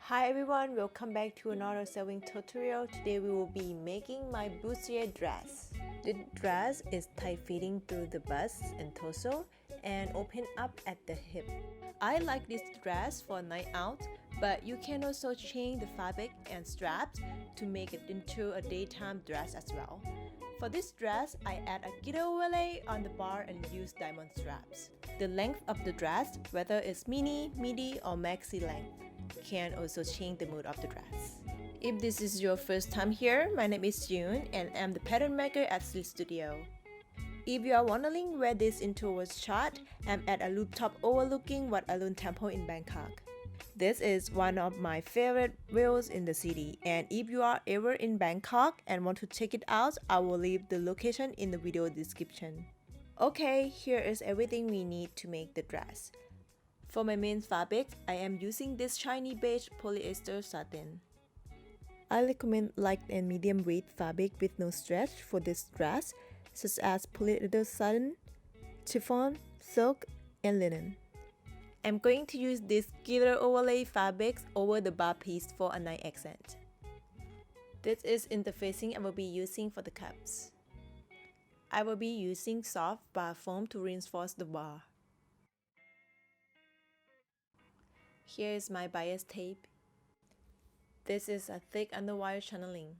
Hi everyone, welcome back to another sewing tutorial. Today we will be making my bustier dress. The dress is tight-fitting through the bust and torso and open up at the hip. I like this dress for a night out, but you can also change the fabric and straps to make it into a daytime dress as well. For this dress, I add a glitter overlay on the bar and use diamond straps. The length of the dress, whether it's mini, midi or maxi length, can also change the mood of the dress. If this is your first time here, my name is June and I'm the pattern maker at Slit Studio. If you are wondering where this intro was shot, I'm at a rooftop overlooking Wat Arun Temple in Bangkok. This is one of my favorite views in the city, and if you are ever in Bangkok and want to check it out, I will leave the location in the video description. Okay, here is everything we need to make the dress. For my main fabric, I am using this shiny beige polyester satin. I recommend light and medium weight fabric with no stretch for this dress, such as polyester satin, chiffon, silk, and linen. I'm going to use this glitter overlay fabrics over the bar piece for a nice accent. This is interfacing I will be using for the cups. I will be using soft bar foam to reinforce the bar. Here is my bias tape. This is a thick underwire channeling.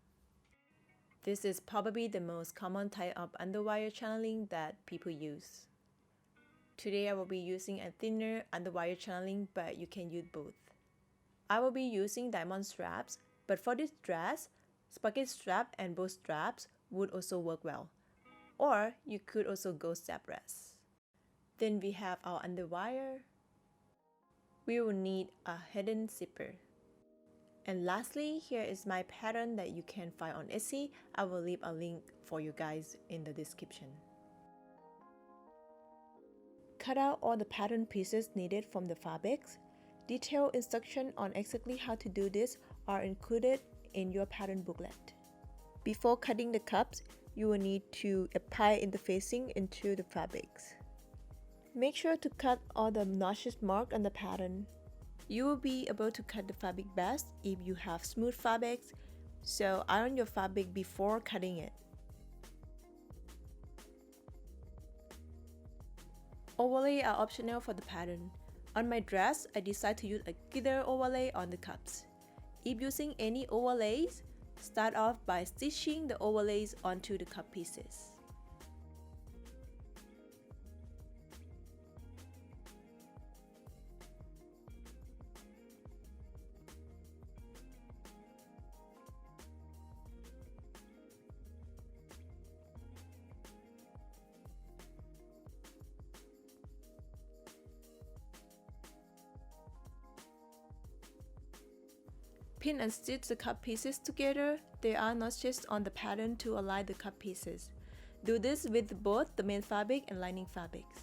This is probably the most common type of underwire channeling that people use. Today I will be using a thinner underwire channeling, but you can use both. I will be using diamond straps, but for this dress, sprocket strap and bow straps would also work well. Or you could also go strapless. Then we have our underwire. We will need a hidden zipper. And lastly, here is my pattern that you can find on Etsy. I will leave a link for you guys in the description. Cut out all the pattern pieces needed from the fabrics. Detailed instructions on exactly how to do this are included in your pattern booklet. Before cutting the cups, you will need to apply interfacing into the fabrics. Make sure to cut all the notches marked on the pattern. You will be able to cut the fabric best if you have smooth fabrics, so iron your fabric before cutting it. Overlay are optional for the pattern. On my dress, I decided to use a glitter overlay on the cups. If using any overlays, start off by stitching the overlays onto the cup pieces. Pin and stitch the cup pieces together. There are notches on the pattern to align the cup pieces. Do this with both the main fabric and lining fabrics.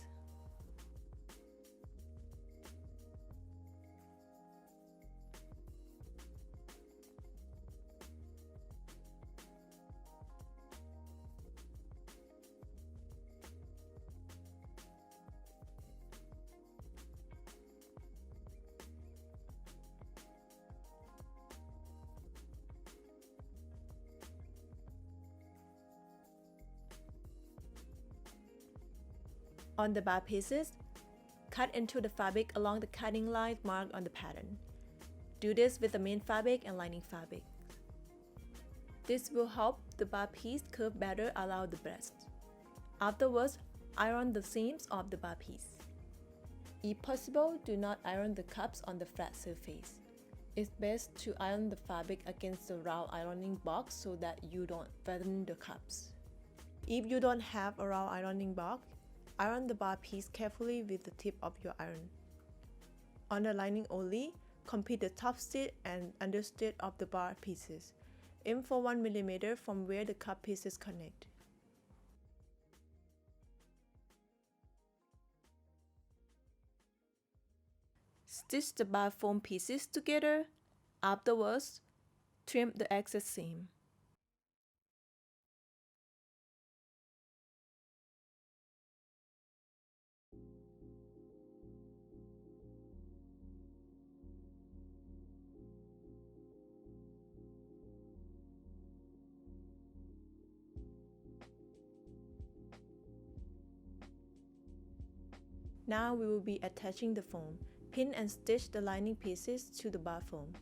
On the bar pieces, cut into the fabric along the cutting line marked on the pattern. Do this with the main fabric and lining fabric. This will help the bar piece curve better along the breast. Afterwards, iron the seams of the bar piece. If possible, do not iron the cups on the flat surface. It's best to iron the fabric against the round ironing box so that you don't flatten the cups. If you don't have a round ironing box, iron the bar piece carefully with the tip of your iron. On the lining only, complete the top stitch and understitch of the bar pieces. Aim for 1 mm from where the cup pieces connect. Stitch the bar foam pieces together. Afterwards, trim the excess seam. Now we will be attaching the foam. Pin and stitch the lining pieces to the bar foam.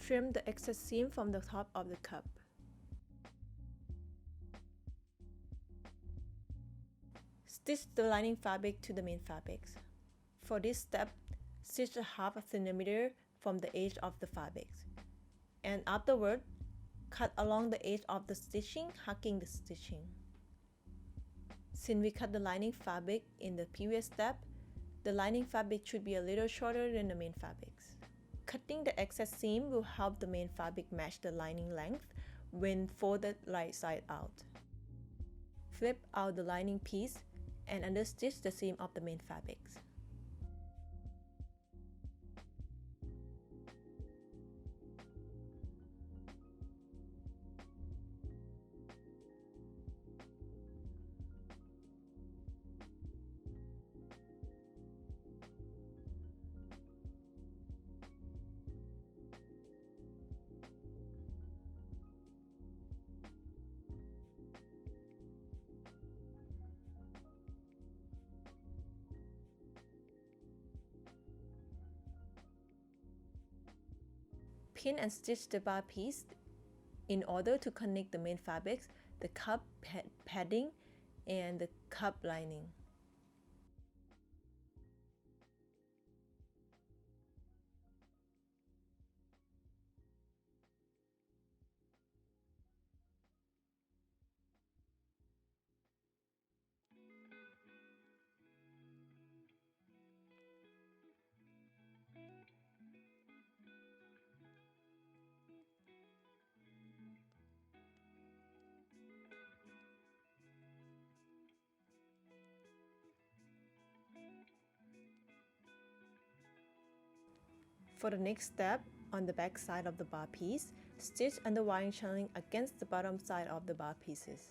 Trim the excess seam from the top of the cup. Stitch the lining fabric to the main fabrics. For this step, stitch a half a centimeter from the edge of the fabrics. And afterward, cut along the edge of the stitching, hugging the stitching. Since we cut the lining fabric in the previous step, the lining fabric should be a little shorter than the main fabrics. Cutting the excess seam will help the main fabric match the lining length when folded right side out. Flip out the lining piece and understitch the seam of the main fabrics. Pin and stitch the bar piece in order to connect the main fabrics, the cup padding, and the cup lining. For the next step, on the back side of the bar piece, stitch underwiring channeling against the bottom side of the bar pieces.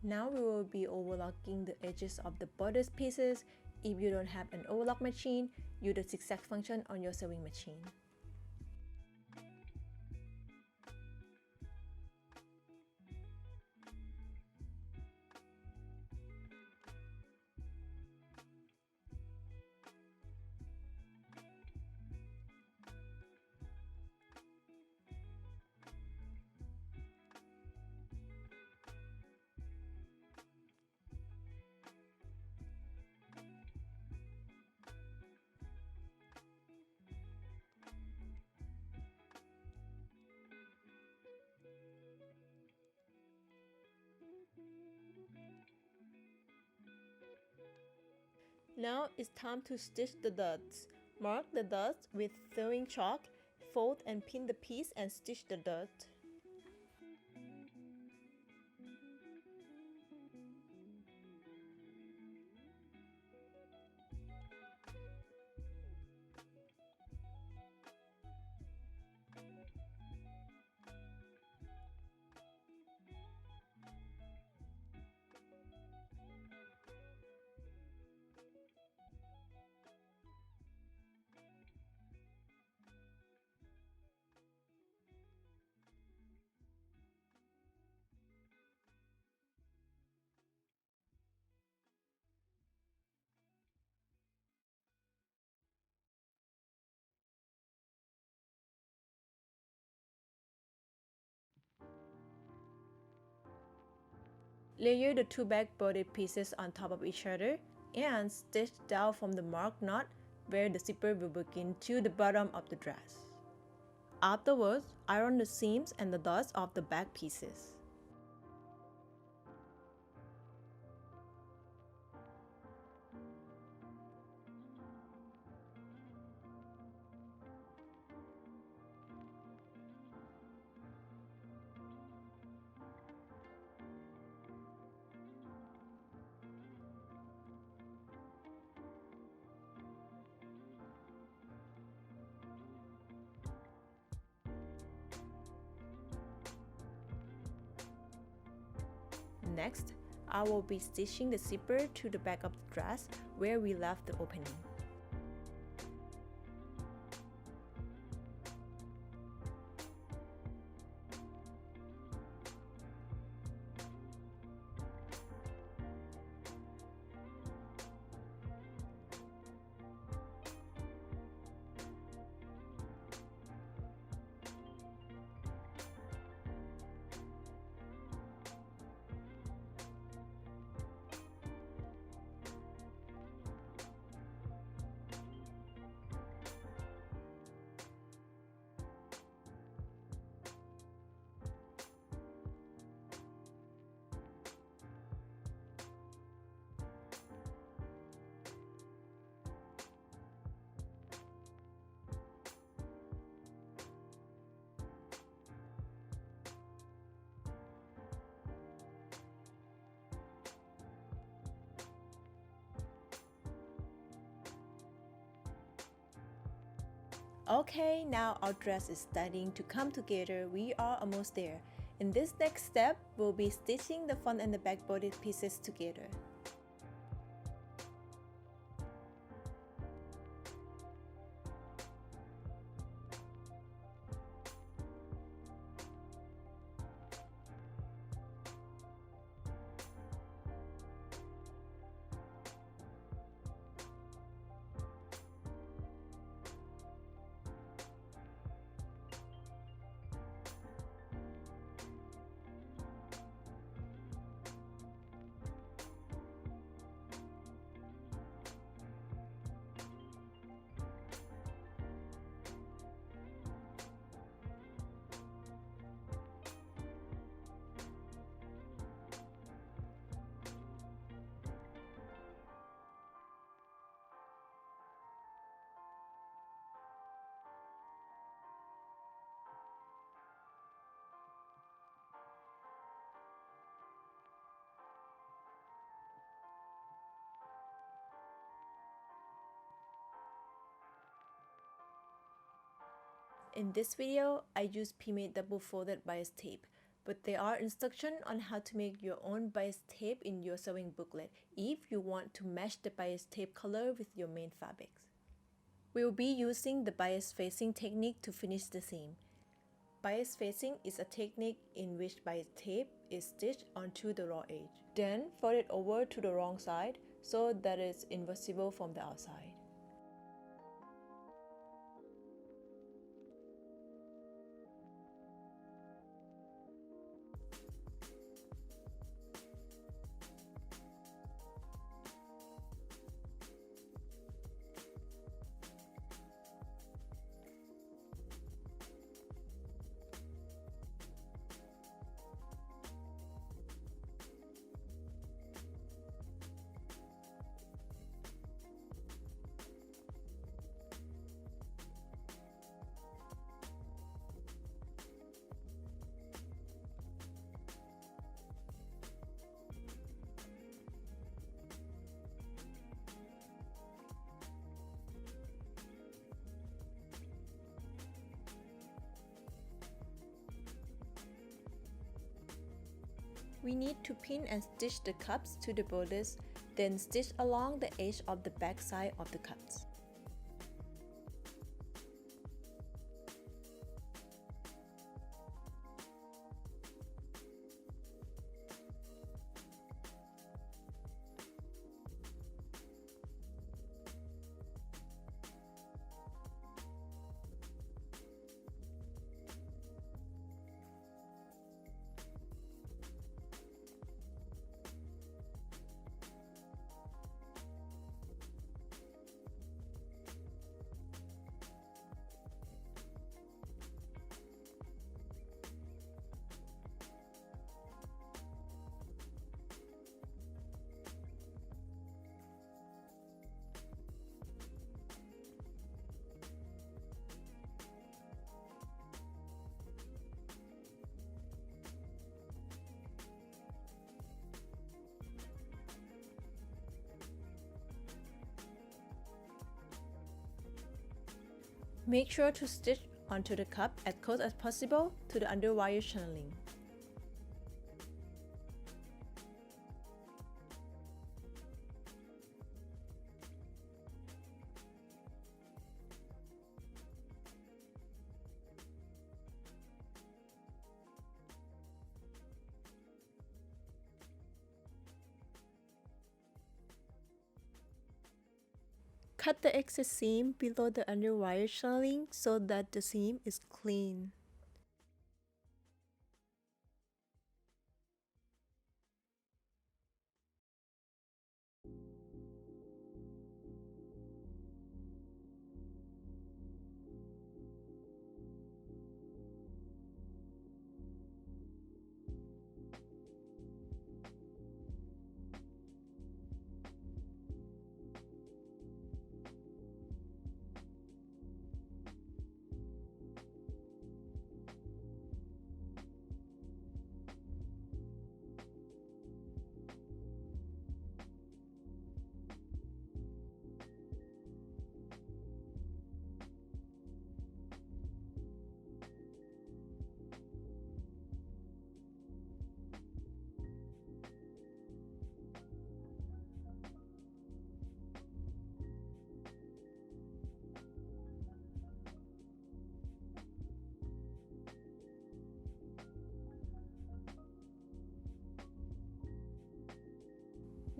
Now we will be overlocking the edges of the bodice pieces. If you don't have an overlock machine, use the zigzag function on your sewing machine. Now it's time to stitch the dots. Mark the dots with sewing chalk, fold and pin the piece and stitch the dot. Layer the two back body pieces on top of each other and stitch down from the marked knot where the zipper will begin to the bottom of the dress. Afterwards, iron the seams and the dots of the back pieces. Next, I will be stitching the zipper to the back of the dress where we left the opening. Okay, now our dress is starting to come together. We are almost there. In this next step, we'll be stitching the front and the back body pieces together. In this video, I use PMade double folded bias tape, but there are instructions on how to make your own bias tape in your sewing booklet if you want to match the bias tape color with your main fabrics. We will be using the bias facing technique to finish the seam. Bias facing is a technique in which bias tape is stitched onto the raw edge. Then fold it over to the wrong side so that it's invisible from the outside. We need to pin and stitch the cups to the bodice, then stitch along the edge of the back side of the cups. Make sure to stitch onto the cup as close as possible to the underwire channeling. Cut the excess seam below the underwire channeling so that the seam is clean.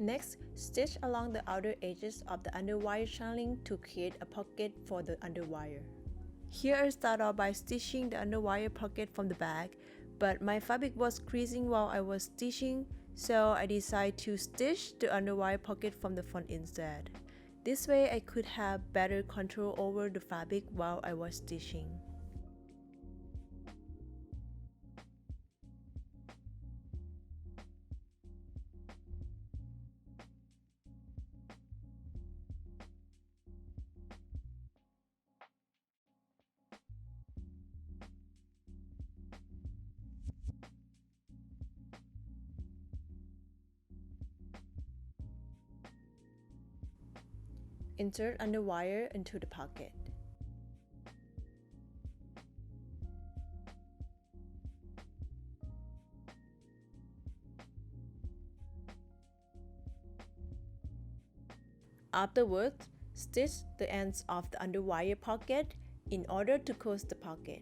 Next, stitch along the outer edges of the underwire channeling to create a pocket for the underwire. Here I start off by stitching the underwire pocket from the back, but my fabric was creasing while I was stitching, so I decided to stitch the underwire pocket from the front instead. This way I could have better control over the fabric while I was stitching. Insert underwire into the pocket. Afterwards, stitch the ends of the underwire pocket in order to close the pocket.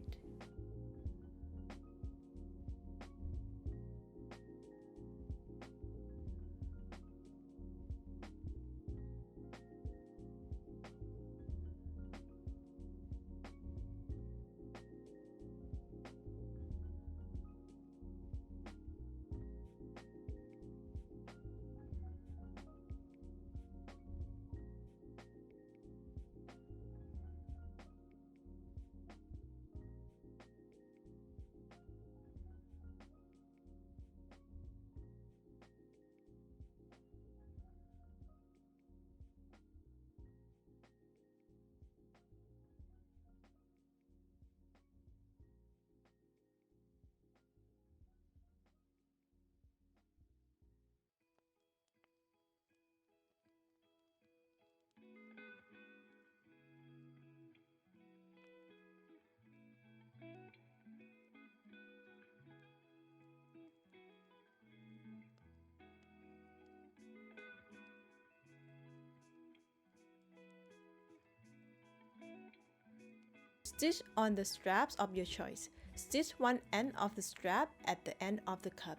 Stitch on the straps of your choice. Stitch one end of the strap at the end of the cup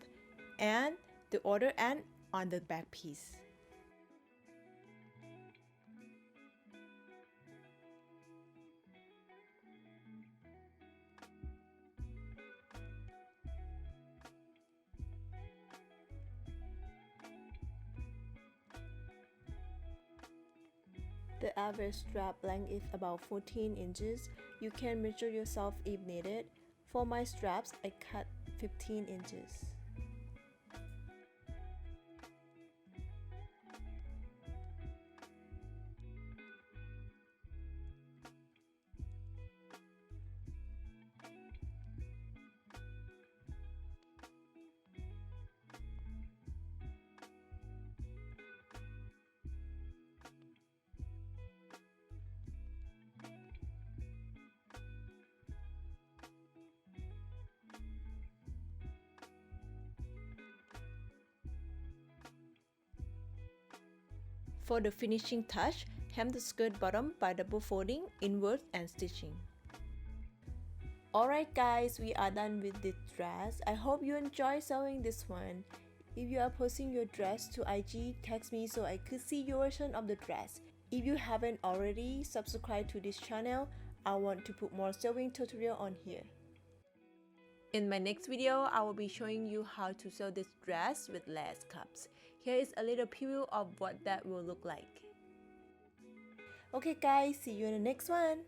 and the other end on the back piece. The average strap length is about 14 inches. You can measure yourself if needed. For my straps, I cut 15 inches. For the finishing touch, hem the skirt bottom by double folding, inwards and stitching. Alright guys, we are done with this dress. I hope you enjoy sewing this one. If you are posting your dress to IG, text me so I could see your version of the dress. If you haven't already, subscribe to this channel. I want to put more sewing tutorial on here. In my next video, I will be showing you how to sew this dress with lace cups. Here is a little preview of what that will look like. Okay guys, see you in the next one.